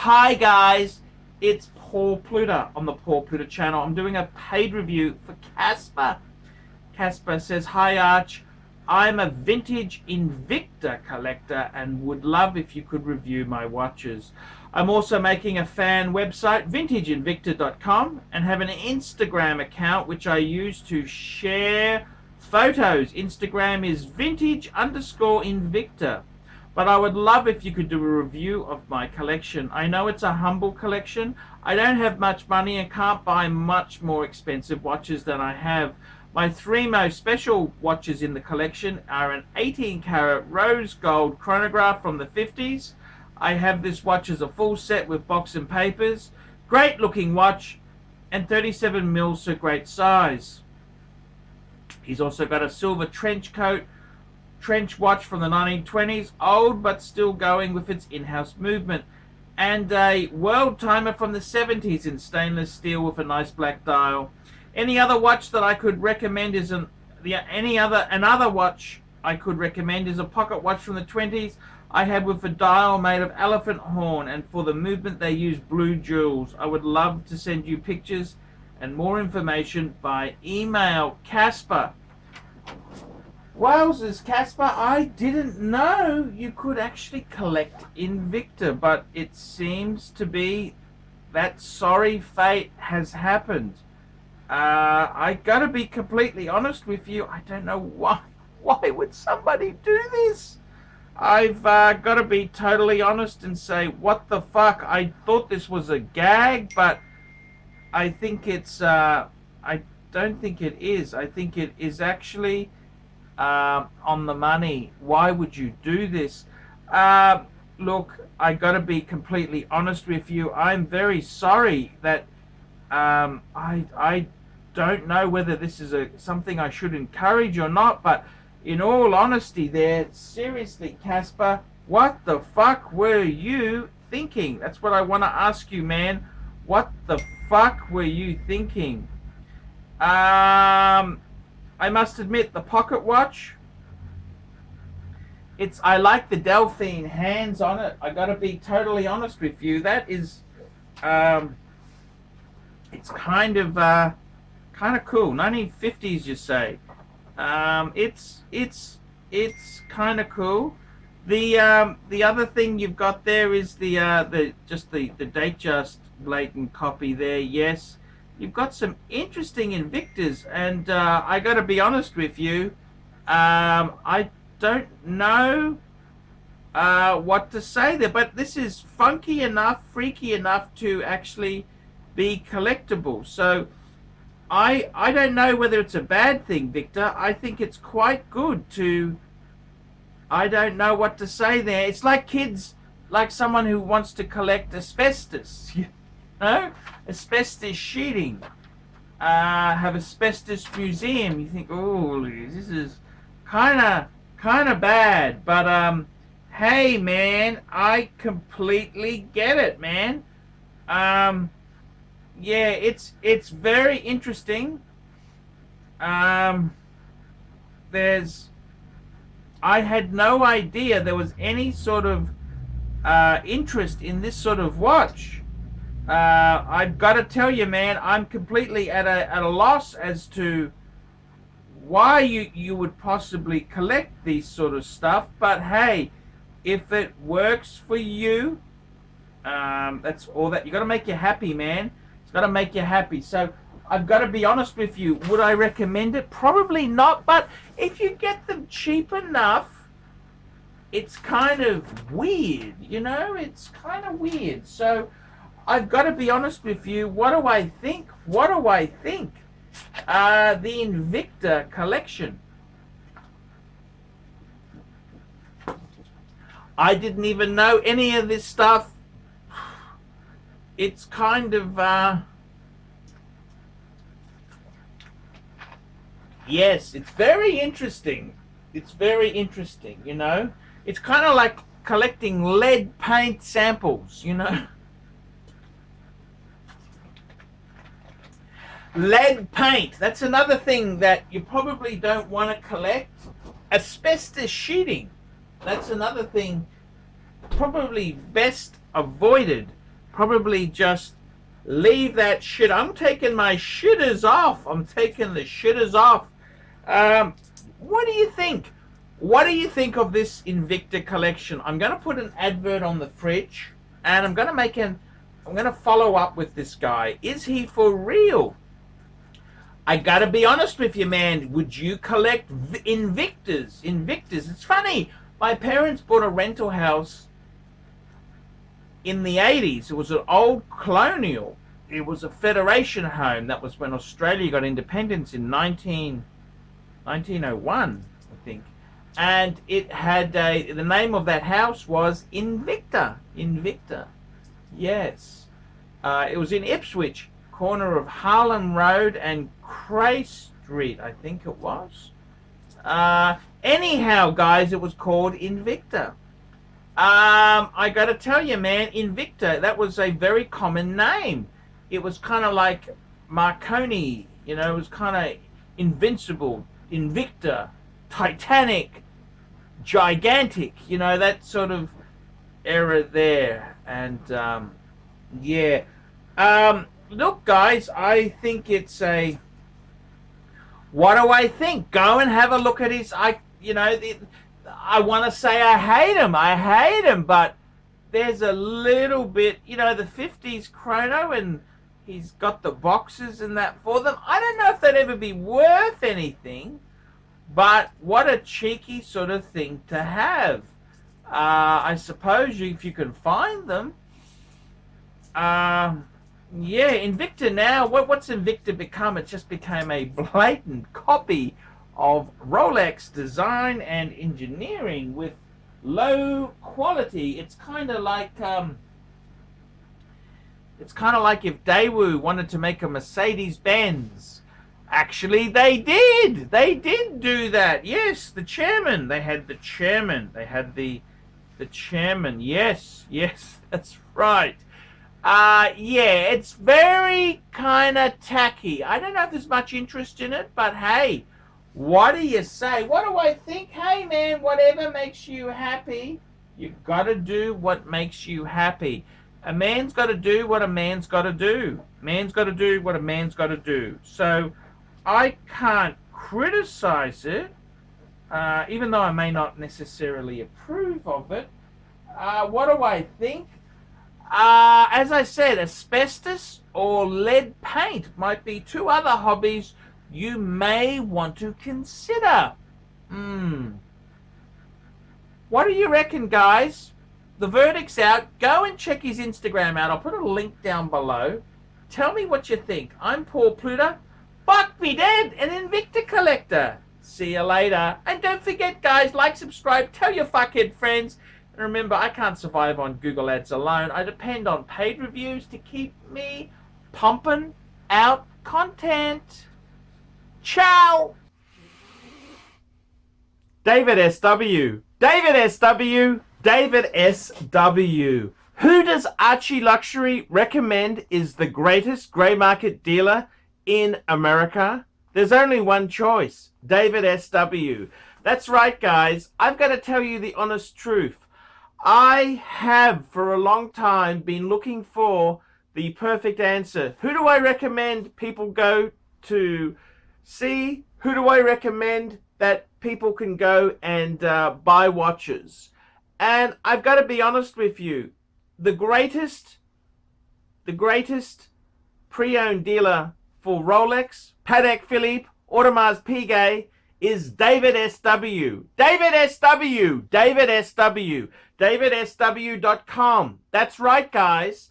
Hi guys, it's Paul Pluta on the Paul Pluta channel. I'm doing a paid review for Casper. Casper says, hi Arch, I'm a vintage Invicta collector and would love if you could review my watches. I'm also making a fan website, vintageinvicta.com, and have an Instagram account which I use to share photos. Instagram is vintage_invicta. But I would love if you could do a review of my collection. I know it's a humble collection. I don't have much money and can't buy much more expensive watches than I have. My three most special watches in the collection are an 18-carat rose gold chronograph from the 50s. I have this watch as a full set with box and papers. Great looking watch, and 37 mils, so great size. He's also got a silver trench watch from the 1920s, old but still going with its in-house movement, and a world timer from the 70s in stainless steel with a nice black dial. Any other watch that I could recommend is another watch I could recommend is a pocket watch from the 20s I had with a dial made of elephant horn, and for the movement they use blue jewels. I would love to send you pictures and more information by email. Casper. Wowzers, Casper, I didn't know you could actually collect Invicta, but it seems to be that sorry fate has happened. I gotta be completely honest with you, I don't know why would somebody do this? I've gotta be totally honest and say, what the fuck? I thought this was a gag, but I think it's, I don't think it is. I think it is actually on the money. Why would you do this? Look, I gotta be completely honest with you. I'm very sorry that I don't know whether this is something I should encourage or not, but in all honesty there, seriously, Casper, what the fuck were you thinking? That's what I want to ask you, man. What the fuck were you thinking? I must admit, the pocket watch, I like the Delphine hands on it. I gotta be totally honest with you. That is, it's kind of cool. 1950s, you say? It's kind of cool. The other thing you've got there is the Datejust blatant copy there. Yes. You've got some interesting Invictas, and I got to be honest with you, I don't know what to say there, but this is funky enough, freaky enough to actually be collectible. So I don't know whether it's a bad thing, Victor. I think it's quite good to, I don't know what to say there. It's like kids, like someone who wants to collect asbestos. No? Asbestos sheeting. Have asbestos museum. You think, oh, this is kind of bad. But hey, man, I completely get it, man. Yeah, it's very interesting. I had no idea there was any sort of interest in this sort of watch. I've got to tell you, man, I'm completely at a loss as to why you would possibly collect these sort of stuff. But hey, if it works for you, that's all that. You got to make you happy, man. It's got to make you happy. So I've got to be honest with you. Would I recommend it? Probably not. But if you get them cheap enough, it's kind of weird. You know, it's kind of weird. So I've got to be honest with you. What do I think? What do I think? The Invicta collection. I didn't even know any of this stuff. It's kind of, yes, it's very interesting. It's very interesting, you know. It's kind of like collecting lead paint samples, you know. Lead paint, that's another thing that you probably don't want to collect. Asbestos sheeting, that's another thing probably best avoided. probably just leave that shit. I'm taking my shitters off. I'm taking the shitters off. What do you think? What do you think of this Invicta collection? I'm going to put an advert on the fridge, and I'm going to follow up with this guy. Is he for real? I got to be honest with you, man. Would you collect Invictas? Invictas. It's funny. My parents bought a rental house in the 80s. It was an old colonial. It was a federation home. That was when Australia got independence in 1901, I think. And it had the name of that house was Invicta. Invicta. Yes. It was in Ipswich, corner of Harlem Road and Cray Street, I think it was. Anyhow, guys, it was called Invicta. I got to tell you, man, Invicta, that was a very common name. It was kind of like Marconi, you know, it was kind of Invincible, Invicta, Titanic, Gigantic, you know, that sort of era there. And yeah, look, guys, I think it's a, what do I think? Go and have a look at his, I want to say I hate him, but there's a little bit, you know, the 50s chrono, and he's got the boxes and that for them. I don't know if they'd ever be worth anything, but what a cheeky sort of thing to have. I suppose if you can find them. Yeah, Invicta now, what's Invicta become? It just became a blatant copy of Rolex design and engineering with low quality. It's kind of like if Daewoo wanted to make a Mercedes-Benz. Actually, they did. They did do that. Yes, the chairman. They had the chairman. They had the chairman. Yes, that's right. Yeah, it's very kind of tacky. I don't know if there's much interest in it, but hey, what do you say? What do I think? Hey, man, whatever makes you happy, you've got to do what makes you happy. A man's got to do what a man's got to do. Man's got to do what a man's got to do. So I can't criticize it, even though I may not necessarily approve of it. What do I think? As I said, asbestos or lead paint might be two other hobbies you may want to consider. What do you reckon, guys? The verdict's out. Go and check his Instagram out. I'll put a link down below. Tell me what you think. I'm Paul Pluta. Fuck me dead, an Invicta collector. See you later. And don't forget, guys, like, subscribe, tell your fuckhead friends. And remember, I can't survive on Google Ads alone. I depend on paid reviews to keep me pumping out content. Ciao. David S.W. David S.W. David S.W. Who does ArchieLuxury recommend is the greatest grey market dealer in America? There's only one choice. David S.W. That's right, guys. I've got to tell you the honest truth. I have for a long time been looking for the perfect answer. Who do I recommend people go to see? Who do I recommend that people can go and buy watches? And I've got to be honest with you. The greatest pre-owned dealer for Rolex, Patek Philippe, Audemars Piguet is David S.W. David S.W. David S.W. DavidSW.com. That's right, guys.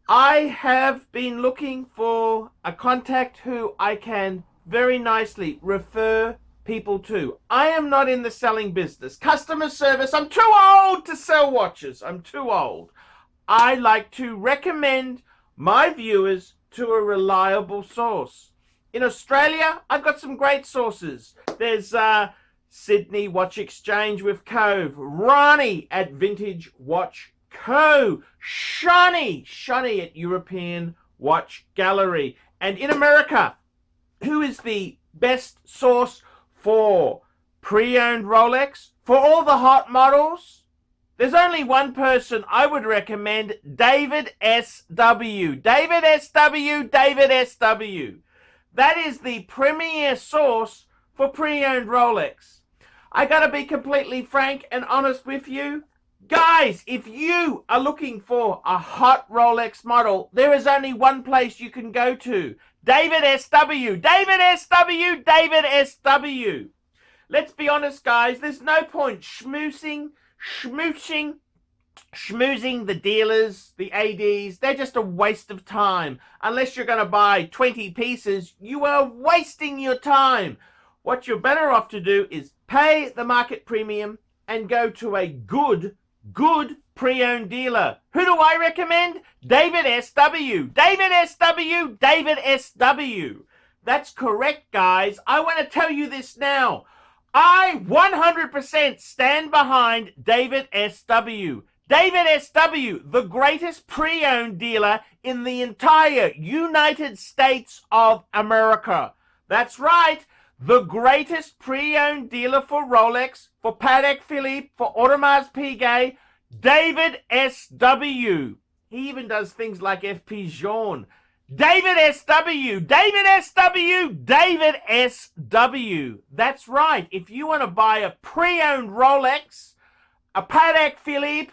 I have been looking for a contact who I can very nicely refer people to. I am not in the selling business. Customer service, I'm too old to sell watches. I'm too old. I like to recommend my viewers to a reliable source. In Australia, I've got some great sources. There's Sydney Watch Exchange with Cove, Ronnie at Vintage Watch Co, Shani at European Watch Gallery. And in America, who is the best source for pre-owned Rolex, for all the hot models? There's only one person I would recommend, David S.W. David S.W. David S.W. That is the premier source for pre-owned Rolex. I gotta be completely frank and honest with you. Guys, if you are looking for a hot Rolex model, there is only one place you can go to. David S.W. David S.W. David S.W. Let's be honest, guys, there's no point schmoozing the dealers, the ADs. They're just a waste of time. Unless you're going to buy 20 pieces, you are wasting your time. What you're better off to do is pay the market premium and go to a good pre-owned dealer. Who do I recommend? David S.W. David S.W. David S.W. That's correct, guys. I want to tell you this now. I 100% stand behind David S.W. David S.W., the greatest pre-owned dealer in the entire United States of America. That's right, the greatest pre-owned dealer for Rolex, for Patek Philippe, for Audemars Piguet, David S.W. He even does things like FP Journe. David S.W. David S.W. David S.W. That's right. If you want to buy a pre-owned Rolex, a Patek Philippe,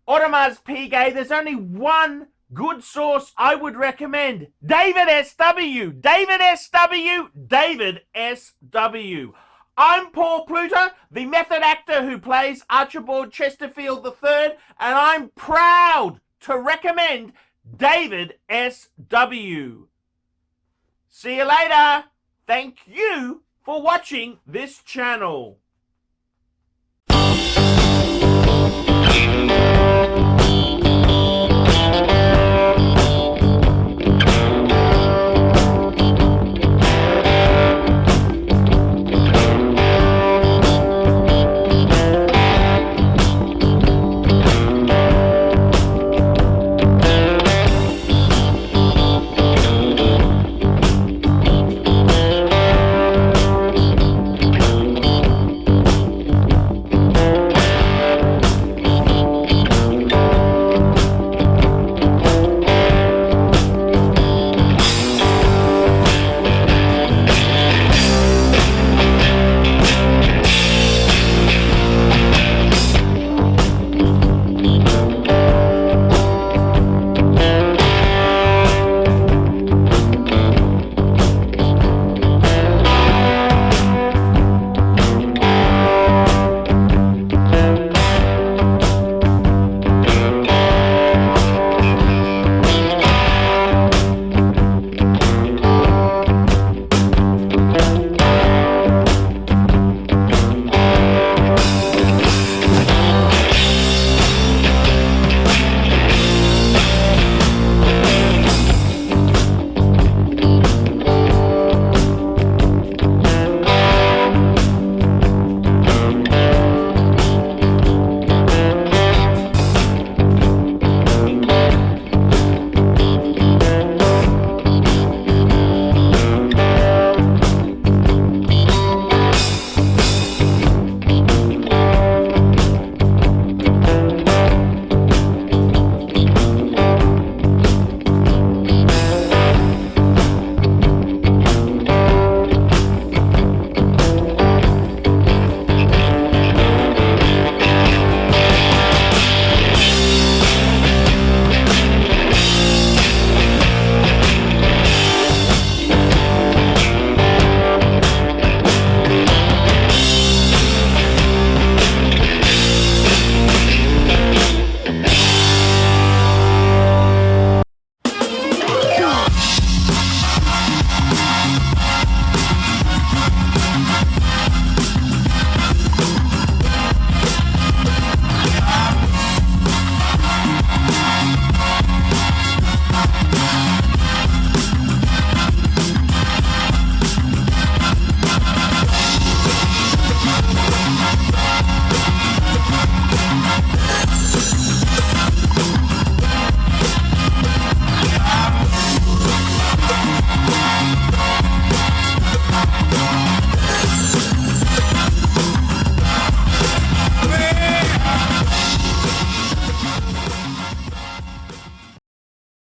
Audemars Piguet, there's only one good source I would recommend. David S.W. David S.W. David S.W. I'm Paul Pluta, the method actor who plays Archibald Chesterfield III, and I'm proud to recommend David S.W. See you later. Thank you for watching this channel.